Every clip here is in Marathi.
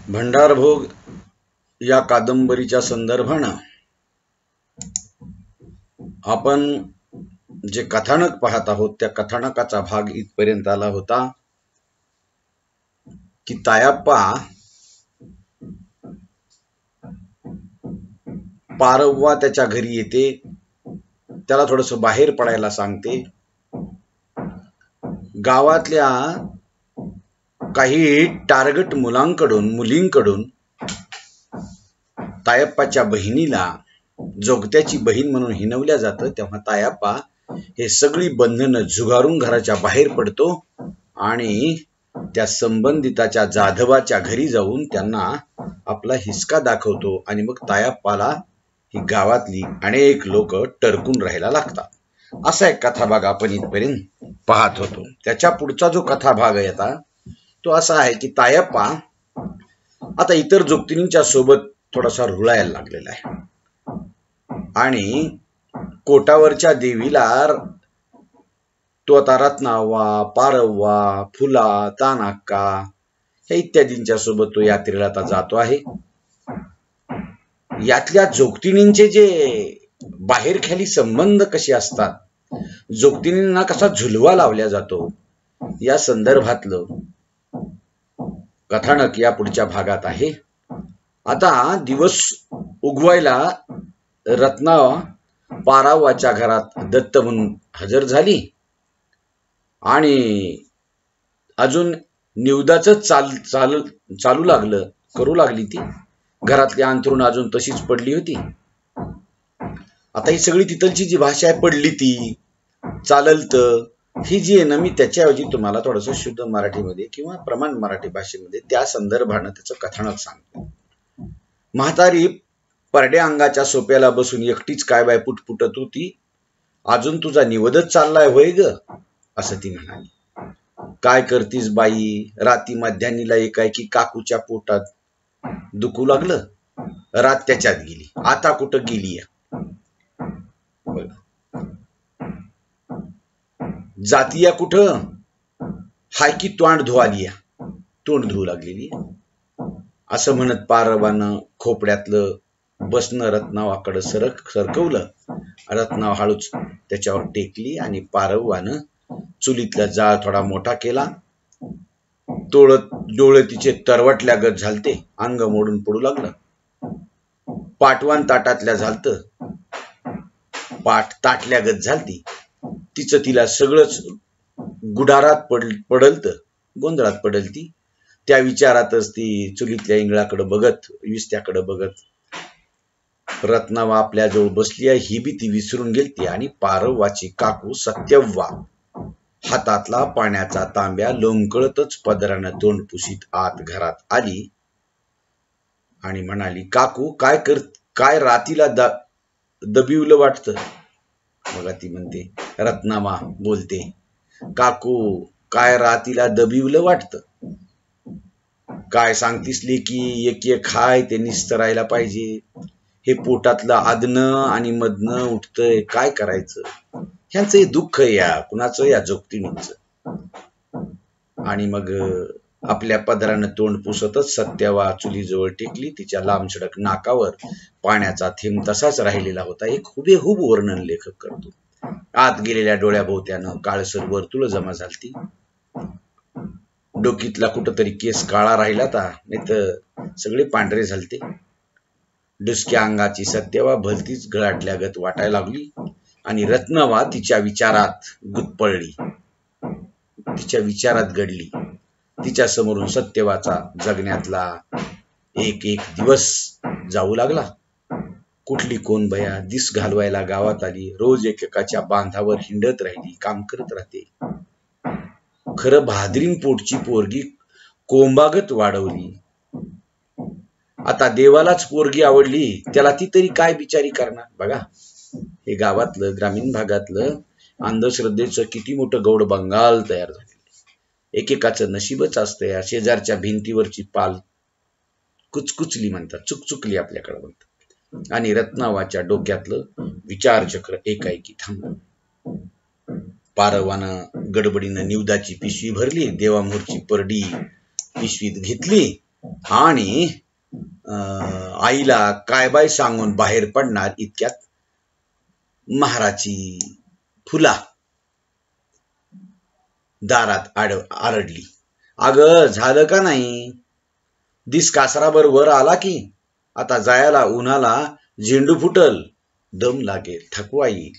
भंडारभोग या कादंबरीच्या संदर्भानं आपण जे कथानक पाहत आहोत त्या कथानकाचा भाग इथपर्यंत आला होता की तायाप्पा पारव्वा त्याच्या घरी येते, त्याला थोडंसं बाहेर पडायला सांगते. गावातल्या काही टार्गेट मुलींकडून तायप्पाच्या बहिणीला जोगत्याची बहीण म्हणून हिणवल्या जातं. तेव्हा तायप्पा हे सगळी बंधनं झुगारून घराच्या बाहेर पडतो आणि त्या संबंधिताच्या जाधवाच्या घरी जाऊन त्यांना आपला हिसका दाखवतो आणि मग तायप्पाला ही गावातली अनेक लोक टरकून राहायला लागतात. असा एक कथाभाग आपण इथपर्यंत पाहत होतो. त्याच्या पुढचा जो कथाभाग आहे आता तो असा आहे की तायप्पा आता इतर जोगतिनींच्या सोबत थोडासा रुळायला लागलेला आहे आणि कोटावरच्या देवीला तो आता रत्नावा, पारव्वा, फुला, तानाक्का हे इत्यादींच्या सोबत तो यात्रेला आता जातो आहे. यातल्या जोगतिनींचे जे बाहेरखाली संबंध कसे असतात, जोगतिनींना कसा झुलवा लावल्या जातो, या संदर्भातलं कथानक या पुढच्या भागात आहे. आता दिवस उगवायला रत्ना पारावाच्या घरात दत्त म्हणून हजर झाली आणि अजून निवदाचं चालू लागलं करू लागली. ती घरातली अंथरुण अजून तशीच पडली होती. आता ही सगळी तिथलची जी भाषा आहे पडली ती चाललत ही जी आहे ना, मी त्याच्याऐवजी तुम्हाला थोडंसं शुद्ध मराठीमध्ये किंवा प्रमाण मराठी भाषेमध्ये त्या संदर्भानं त्याचं कथानक सांगतो. म्हातारी परड्या अंगाच्या सोप्याला बसून एकटीच काय बाय पुटपुटत होती. अजून तुझा निवदच चाललाय होय ग, असं ती म्हणाली. काय करतीस बाई, राती मध्यानीला एकाएकी काकूच्या पोटात दुखू लागलं. रात त्याच्यात गेली, आता कुठं गेली. जातीया कुठं, हाय की तोंड धुवाली, तोंड धुवू लागलेली. असं म्हणत पारवानं खोपड्यातलं बसणं रत्नावाकडं सरकवलं. रत्नाव हळूच त्याच्यावर टेकली आणि पारवानं चुलीतला जाळ थोडा मोठा केला. डोळे तिचे तरवटल्यागत झालते, अंग मोडून पडू लागलं. पाटवान ताटातल्या झालत, पाठ ताटल्यागत झालती. तिचं तिला सगळंच गुडारात पडलत, गोंधळात पडलती. त्या विचारातच ती चुलीतल्या इंगळाकडे बघत, विस्त्याकडे बघत रत्नावा आपल्या जवळ बसली आहे ही बी ती विसरून गेलती. आणि पारवाची काकू सत्यव्वा हातातला पाण्याचा तांब्या लोंबकळतच पदरानं तोंड पुशीत आत घरात आली आणि म्हणाली, काकू काय रातीला दबिवलं वाटतं. बघा ती म्हणते, रत्नामा बोलते, काकू काय रातीला दबिवलं वाटतं. काय सांगतीस लेकी, एक हाय ते निस्तरायला पाहिजे. हे पोटातलं आदनं आणि मधनं उठतंय, काय करायचं. ह्यांचं हे दुःख या कुणाचं, या जोगतिणींचं. आणि मग आपल्या पदरानं तोंड पुसतच सत्यावा चुलीजवळ टेकली. तिच्या लांबसडक नाकावर पाण्याचा थेंब तसाच राहिलेला होता. एक हुबेहूब वर्णन लेखक करतो. आत गेलेल्या डोळ्याभोवत्यानं काळसर वर्तुळ जमा झालती. डोकीतला कुठंतरी केस काळा राहिला ता, नाही तर सगळे पांढरे झालते. डुसक्या अंगाची सत्यवा भलतीच गळाटल्यागत वाटायला लागली आणि रत्नावा तिच्या विचारात गुदपळली, तिच्या विचारात गडली. तिच्या समोरून सत्यवाचा जगण्यातला एक दिवस जाऊ लागला. कुठली कोण बया दिस घालवायला गावात आली, रोज एकेकाच्या बांधावर हिंडत राहिली, काम करत राहते. खरं भादरीन पोटची पोरगी कोंबागत वाढवली. आता देवालाच पोरगी आवडली, त्याला ती तरी काय बिचारी करणार. बघा, हे गावातलं ग्रामीण भागातलं अंधश्रद्धेचं किती मोठं गौड बंगाल तयार झालेलं. एकेकाचं नशीबच असतं. या शेजारच्या भिंतीवरची पाल कुचकुचली म्हणतात, चुकचुकली आपल्याकडे म्हणतात. आणि रत्नावाच्या डोक्यातलं विचारचक्र एकाएकी थांबलं. पारवानं गडबडीनं निवदाची पिशवी भरली, देवामोरची परडी पिशवीत घेतली आणि आईला काय बाय सांगून बाहेर पडणार इतक्यात महाराची फुला दारात आरडली. अगं झालं का नाही? दिस कासराभर वर आला की आता जायला उन्हाला झेंडू फुटल, दम लागेल, थकवा येईल,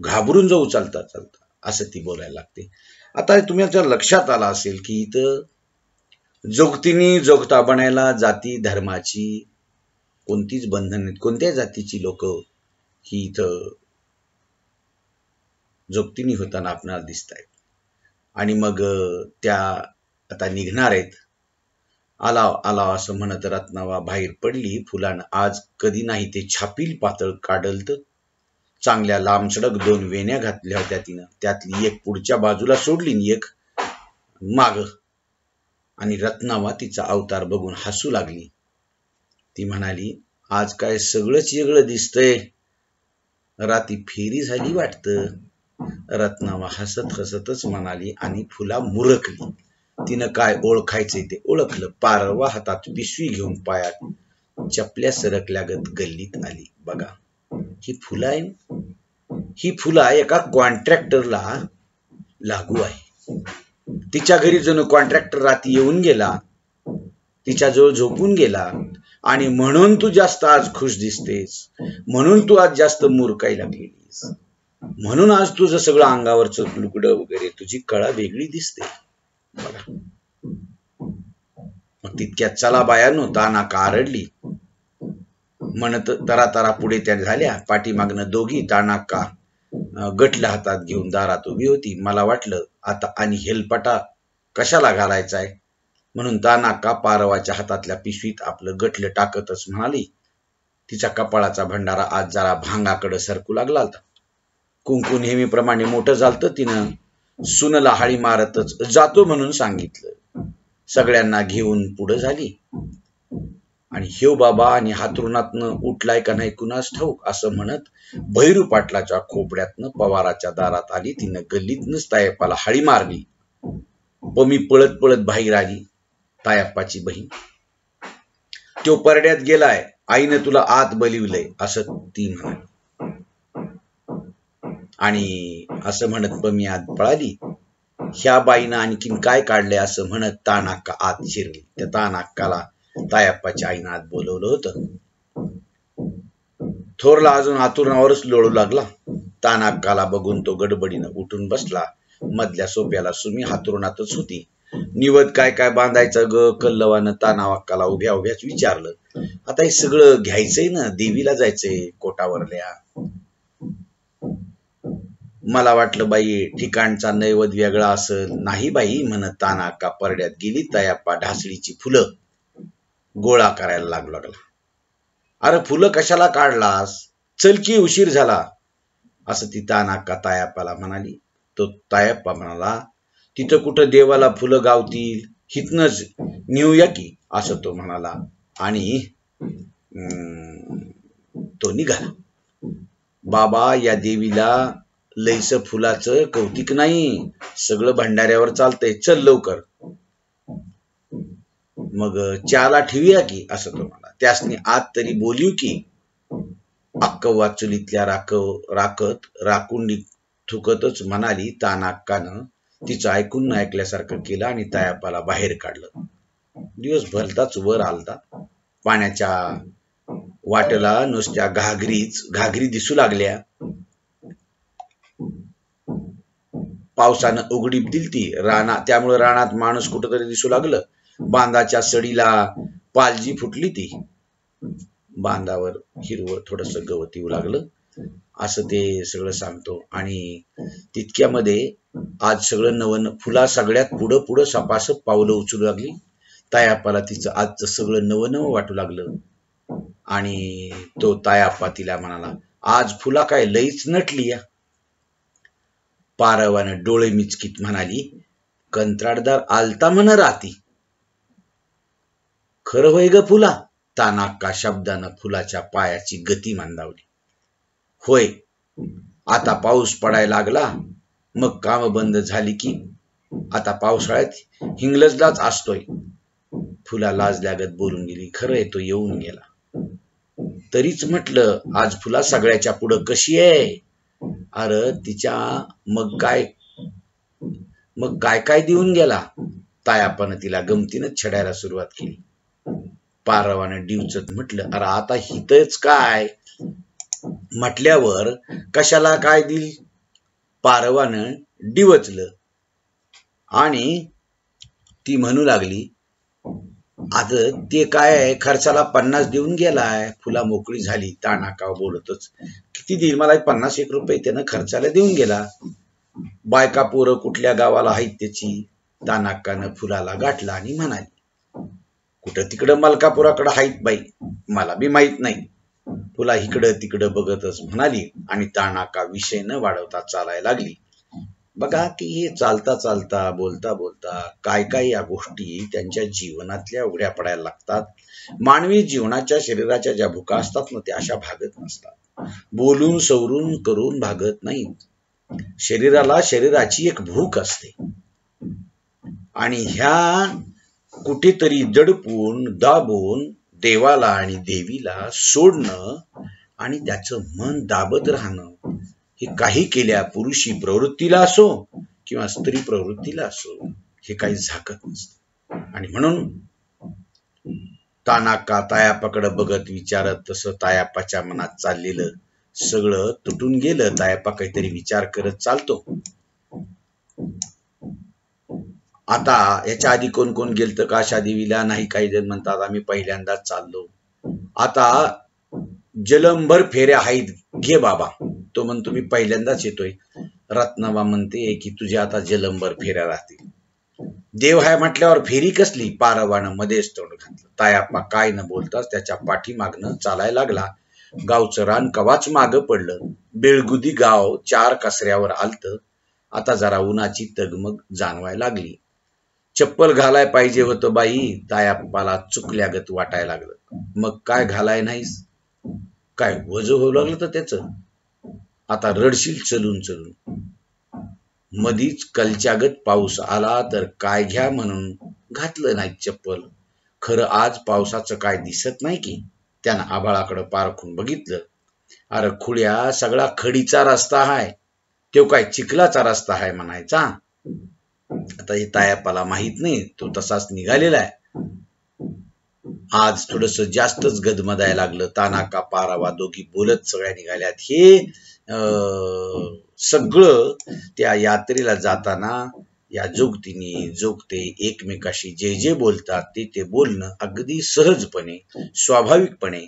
घाबरून जाऊ चालता चालता, असं ती बोलायला लागते. आता तुमच्या लक्षात आला असेल की इथं जोगतीने जोगता बनायला जाती धर्माची कोणतीच बंधन नाहीत. कोणत्याही जातीची लोक ही इथं जोगतीने होताना आपल्याला दिसत आहेत. आणि मग त्या आता निघणार आहेत. आलाव आलाव असं म्हणत रत्नावा बाहेर पडली. फुलानं आज कधी नाही ते छापील पातळ काढलत. चांगल्या लांबसडक 2 वेण्या घातल्या होत्या तिनं. त्यातली एक पुढच्या बाजूला सोडली आणि एक माग. आणि रत्नावा तिचा अवतार बघून हसू लागली. ती म्हणाली, आज काय सगळंच वेगळं दिसतंय, राती फेरी झाली वाटतं. रत्नावा हसत हसतच म्हणाली आणि फुला मुरकली. तिनं काय ओळखायचंय ते ओळखलं. पारवा हातात पिशवी घेऊन पायात चपल्या सरकल्यागत गल्लीत आली. बघा ही फुलं आहे, ही फुला एका कॉन्ट्रॅक्टरला लागू आहे. तिच्या घरी जणू कॉन्ट्रॅक्टर रात्री येऊन गेला, तिच्याजवळ झोपून गेला आणि म्हणून तू जास्त आज खुश दिसतेस, म्हणून तू आज जास्त मुरकाई लागलेलीस, म्हणून आज तुझं सगळं अंगावरचं लुगडं वगैरे तुझी कळा वेगळी दिसते. बघा मग तितक्यात चला बायानो ताना कारडली म्हणत तरा पुढे त्या झाल्या. पाठीमागनं दोघी तानाक्का गटल्या हातात घेऊन दारात उभी होती. मला वाटलं आता आणि हेलपटा कशाला घालायचाय म्हणून तानाक्का पारवाच्या हातातल्या पिशवीत आपलं गटलं टाकतच म्हणाली. तिचा कपाळाचा भंडारा आज जरा भांगाकडे सरकू लागला होता. कुंकू नेहमीप्रमाणे मोठं झालतं. तिनं सुनला हाळी मारतच जातो म्हणून सांगितलं. सगळ्यांना घेऊन पुढे झाली आणि हेव बाबा आणि हातरुणातनं उठलाय का नाही कुणास ठाऊक असं म्हणत भैरू पाटलाच्या खोपड्यातनं पवाराच्या दारात आली. तिनं गल्लीतनच तायप्पाला हाळी मारली. पमी पळत पळत बाहेर आली. तायप्पाची बहीण, तो परड्यात गेलाय, आईनं तुला आत बोलिवलंय असं ती म्हणाली. आणि असं म्हणत पमी आत पळाली. ह्या बाईनं आणखीन काय काढलंय असं म्हणत तानाक्का आत शिरली. त्या तानाक्काला तायप्पाच्या आईनं आत बोलवलं होतं. थोरला अजून आतुरणावरच लोळू लागला. तानाक्काला बघून तो गडबडीनं उठून बसला. मधल्या सोप्याला सुमी हातरुणातच होती. निवद काय काय बांधायचं ग कल्लवानं तानाक्काला उभ्या उभ्याच विचारलं. आता हे सगळं घ्यायचंय ना, देवीला जायचंय कोटावरल्या. मला वाटलं बाई ठिकाणचा नैवद वेगळा असेल. नाही बाई म्हणत तानाक्का परड्यात गेली. तायप्पा ढासळीची फुलं गोळा करायला लागला. अरे फुलं कशाला काढलास, चल की उशीर झाला असं ती तानाक्का तायप्पाला म्हणाली. तो तायप्पा म्हणाला, तिथं कुठं देवाला फुलं गावतील, हितनच नेऊया की असं तो म्हणाला. आणि तो निघाला. बाबा या देवीला लईच फुलाचं कौतिक नाही, सगळं भंडाऱ्यावर चालतंय, चल लवकर. मग चहाला ठेवूया की असं तो म्हणाला. त्यासनी आत तरी बोलिव की. अक्कवा चुलीतल्या राकुंडी थुकतच म्हणाली. तानाक्कानं तिचं ऐकून न ऐकल्यासारखं केलं आणि तायप्पाला बाहेर काढलं. दिवस भलताच वर आलता. पाण्याच्या वाटेला नुसत्या घागरी दिसू लागल्या. पावसानं उघडीप दिलती त्यामुळे रानात माणूस कुठंतरी दिसू लागलं. बांधाच्या सडीला पालजी फुटली. ती बांधावर हिरवं थोडस गवत येऊ लागलं असं ते सगळं सांगतो. आणि तितक्यामध्ये आज सगळं नवन फुला सगळ्यात पुढं पुढं सपासप पावलं उचलू लागली. तायप्पाला तिचं आजचं सगळं नवं वाटू लागलं. आणि तो तायप्पा तिला म्हणाला, आज फुला काय लईच नटली या. पारवानं डोळे मिचकीत म्हणाली, कंत्राटदार आलता म्हण राती. खरं होय ग फुला. तानाक्का शब्दानं फुलाच्या पायाची गती मंदावली. होय, आता पाऊस पडायला लागला मग काम बंद झाली की आता पावसाळ्यात हिंगलजलाच असतोय. फुला लाज लागत बोलून गेली, खरं आहे तो येऊन गेला. तरीच म्हटलं आज फुला सगळ्याच्या पुढं कशी आहे. अरे तिच्या मग काय काय देऊन गेला. तायापानं तिला गमतीनं छेडायला सुरुवात केली. पारवानं डिवचत म्हटलं, अरे आता हितच काय म्हटल्यावर कशाला काय दिल. पारवानं डिवचलं आणि ती म्हणू लागली, आता ते काय आहे, खर्चाला 50 देऊन गेलाय. फुला मोकळी झाली. तानाका बोलतच, किती देईल मला, 50-1 रुपये त्यानं खर्चाला देऊन गेला. बायका पोरं कुठल्या गावाला आहेत त्याची. तानाकानं फुलाला गाठला आणि म्हणाली, कुठं तिकडं मलकापुराकडं आहेत बाई, मला बी माहित नाही. फुला इकडं तिकडं बघतच म्हणाली आणि तानाका विषय न वाढवता चालायला लागली. बघा की हे चालता चालता बोलता बोलता काय काय या गोष्टी त्यांच्या जीवनातल्या उघड्या पडायला लागतात. मानवी जीवनाच्या शरीराच्या ज्या भुका असतात ना त्या अशा भागत नसतात. बोलून सवरून करून भागत नाहीत. शरीराला शरीराची एक भूक असते आणि ह्या कुठेतरी दडपून दाबून देवाला आणि देवीला सोडणं आणि त्याचं मन दाबत राहणं हे काही केल्या पुरुषी प्रवृत्तीला असो किंवा स्त्री प्रवृत्तीला असो हे काही झाकत नसतं. आणि म्हणून तानाका तायापाकडे बघत विचारत तसं तायापाच्या मनात चाललेलं सगळं तुटून गेलं. तायापा काहीतरी विचार करत चालतो. आता याच्या आधी कोण कोण गेलतं काशा देवीला नाही, काही जण म्हणतात आम्ही पहिल्यांदाच चाललो. आता जलंभर फेऱ्या आहेत घे बाबा. तो म्हणतो मी पहिल्यांदाच येतोय. रत्नाबा म्हणते की तुझ्या आता जलंभर फेऱ्या राहतील. देव हाय म्हटल्यावर फेरी कसली. पारवानं मध्येच तोंड घातलं. तायाप्पा काय न बोलताच त्याच्या पाठीमागनं चालायला लागला. गावचं रान कवाच मागं पडलं. बेळगुदी गाव 4 कासऱ्यावर आलतं. आता जरा उन्हाची तगमग जाणवायला लागली. चप्पल घालाय पाहिजे होतं बाई. तायाप्पाला चुकल्यागत वाटायला लागलं. मग काय घालाय नाहीस. काय वज होऊ लागलं तर त्याचं. आता रडशील चलून चलून. मधीच कलच्यागत पाऊस आला तर काय घ्या म्हणून घातलं नाही चप्पल. खरं आज पावसाचं काय दिसत नाही की. त्यानं आभाळाकडे पारखून बघितलं. अरे खुड्या सगळा खडीचा रस्ता हाय. तो काय चिखलाचा रस्ता हाय म्हणायचा. आता हे तायाप्पाला माहित नाही. तो तसाच निघालेला आहे. आज थोडस जास्तच गदमदायला लागलं. तानाका पारावा दोघी बोलत सगळ्या निघाल्यात. हे सगळं त्या यात्रेला जाताना या जोगतीने जोगते एकमेकाशी जे जे बोलतात ते बोलणं अगदी सहजपणे स्वाभाविकपणे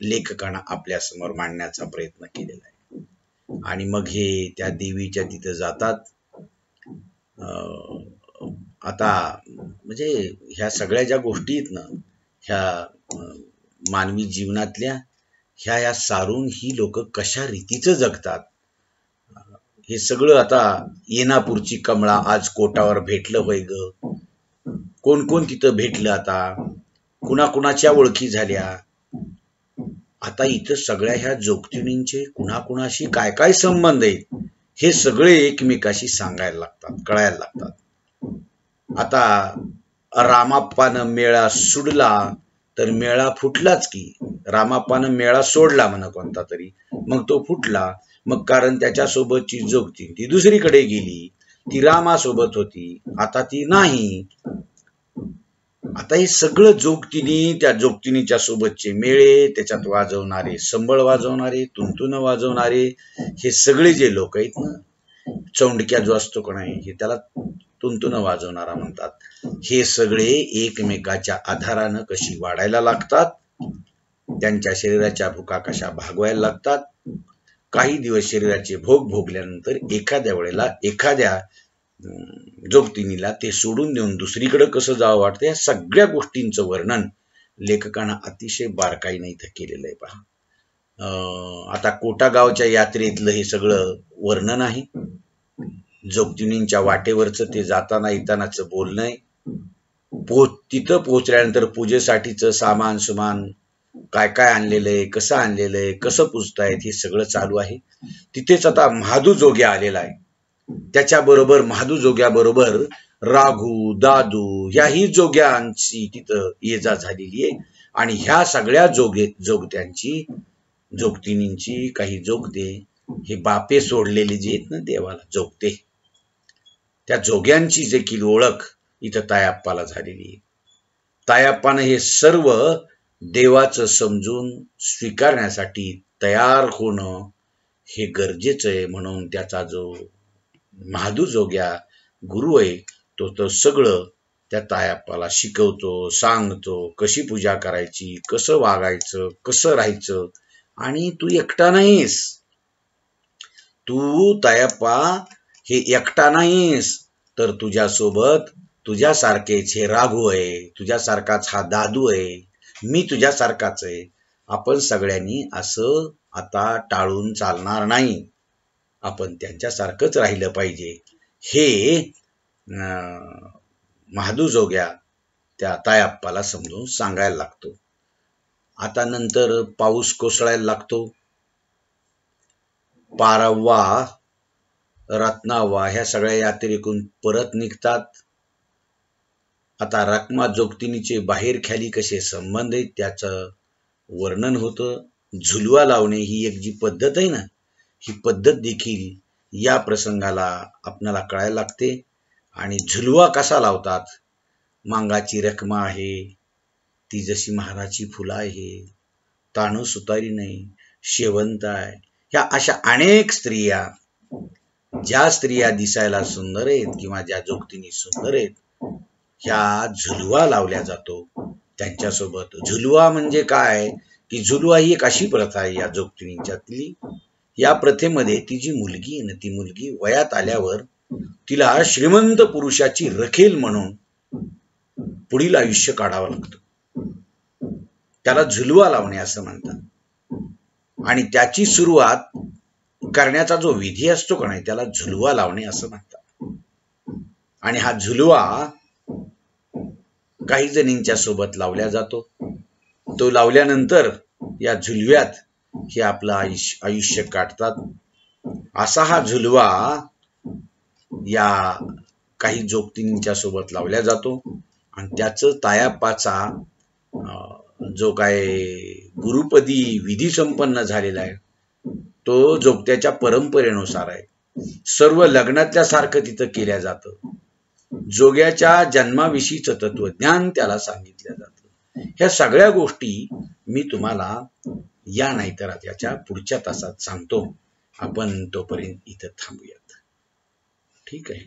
लेखकानं आपल्या समोर मांडण्याचा प्रयत्न केलेला आहे. आणि मग हे त्या देवीच्या तिथं जातात. आता म्हणजे ह्या सगळ्या ज्या गोष्टी आहेत ना ह्या मानवी जीवनातल्या ह्या सारून ही लोक कशा रीतीचं जगतात हे सगळं. आता येनापूरची कमळा आज कोटावर भेटलं होय ग. कोण कोण तिथं भेटलं. आता कुणाकुणाच्या ओळखी झाल्या. आता इथं सगळ्या ह्या जोगतिणींचे कुणाकुणाशी काय काय संबंध आहेत हे सगळे एकमेकाशी सांगायला लागतात, कळायला लागतात. आता रामाप्पानं मेळा सोडला तर मेळा फुटलाच की. रामाप्पानं मेळा सोडला म्हणा कोणता तरी, मग तो फुटला. मग कारण त्याच्यासोबतची जोगती ती दुसरीकडे गेली. ती रामासोबत होती, आता ती नाही. आता हे सगळं जोगतिनी, त्या जोगतिनीच्या सोबतचे मेळे, त्याच्यात वाजवणारे, संबळ वाजवणारे, तुंतुन वाजवणारे, हे सगळे जे लोक आहेत ना, चौंडक्या जो असतो का नाही, हे त्याला तुंतुन वाजवणारा म्हणतात. हे सगळे एकमेकाच्या आधारानं कशी वाढायला लागतात, त्यांच्या शरीराच्या भुका कशा भागवायला लागतात. काही दिवस शरीराचे भोग भोगल्यानंतर एखाद्या वेळेला एखाद्या जोगतिनीला ते सोडून देऊन दुसरीकडे कसं जावं वाटतं, या सगळ्या गोष्टींचं वर्णन लेखकानं अतिशय बारकाईने इथं केलेलं आहे. पहा, आता कोटा गावच्या यात्रेतलं हे सगळं वर्णन आहे. जोगतिनींच्या वाटेवरचं ते जाताना येतानाचं बोलणं आहे. तिथं पोहोचल्यानंतर पूजेसाठीचं सामान सुमान काय काय आणलेलं आहे, कसं आणलेलं आहे, कसं पूजतायत, हे सगळं चालू आहे. तिथेच आता महादू जोग्या आलेला आहे. त्याच्याबरोबर महादू बरोबर राघू दादू ह्याही जोग्यांची तिथं ये जा झालेली आहे. आणि ह्या सगळ्या जोगत्यांची जोगतिनींची काही जोगते हे बापे सोडलेले जे आहेत ना देवाला जोगते, त्या जोग्यांची देखील ओळख इथं तायाप्पाला झालेली आहे. तायाप्पानं हे सर्व देवाचं समजून स्वीकारण्यासाठी तयार होणं हे गरजेचं आहे. म्हणून त्याचा जो महादू जोग्या गुरु आहे तो सगळं त्या तायाप्पाला शिकवतो, सांगतो, कशी पूजा करायची, कसं वागायचं, कसं राहायचं. आणि तू एकटा नाहीस, तू तायाप्पा हे एकटा नाहीस, तर तुझ्यासोबत तुझ्यासारखेच हे राघू आहे, तुझ्यासारखाच हा दादू आहे, मी तुझ्यासारखाच आहे. आपण सगळ्यांनी असं आता टाळून चालणार नाही, आपण त्यांच्यासारखंच राहिलं पाहिजे. हे महादू जोग्या त्या तायाप्पाला समजून सांगायला लागतो. आता नंतर पाऊस कोसळायला लागतो. पारव्वा रत्नावा ह्या सगळ्या यात्रेकून परत निघतात. आता रखमा जोगतिनीचे बाहेर खाली कसे संबंध आहेत त्याचं वर्णन होतं. झुलवा लावणे ही एक जी पद्धत आहे ना, ही पद्धत देखील या प्रसंगाला आपल्याला कळायला लागते. आणि झुलवा कसा लावतात, मांगाची रखमा आहे, ती जशी महाराची फुलं आहे, ताणू सुतारी नाही, शेवंत आहे, ह्या अशा अनेक स्त्रिया, ज्या स्त्रिया दिसायला सुंदर आहेत किंवा ज्या जोगतिनी सुंदर आहेत, ह्या झुलवा लावल्या जातो त्यांच्यासोबत. झुलवा म्हणजे काय की झुलवा ही एक अशी प्रथा आहे या जोगतिनींच्यातली. या प्रथेमध्ये ती जी मुलगी आहे ना, ती मुलगी वयात आल्यावर तिला श्रीमंत पुरुषाची रखेल म्हणून पुढील आयुष्य काढावं लागतं. त्याला झुलवा लावणे असं म्हणतात. आणि त्याची सुरुवात करण्याचा जो विधी असतो का नाही, त्याला झुलवा लावणे असं म्हणतात. आणि हा झुलवा काही जणींच्या सोबत लावल्या जातो. तो लावल्यानंतर या झुलव्यात हे आपलं आयुष्य काढतात. असा हा झुलवा या काही जोगतिनींच्या सोबत लावल्या जातो. आणि त्याचं तायाप्पाचा जो काय गुरुपदी विधी संपन्न झालेला आहे तो जोगत्याच्या परंपरेनुसार आहे. सर्व लग्नातल्या सारखं तिथं केल्या जातं. जोग्याच्या जन्माविषयीचं तत्वज्ञान त्याला सांगितलं जातं. ह्या सगळ्या गोष्टी मी तुम्हाला या नाहीतर याच्या पुढच्या तासात सांगतो. आपण तोपर्यंत इथं थांबूयात. ठीक आहे.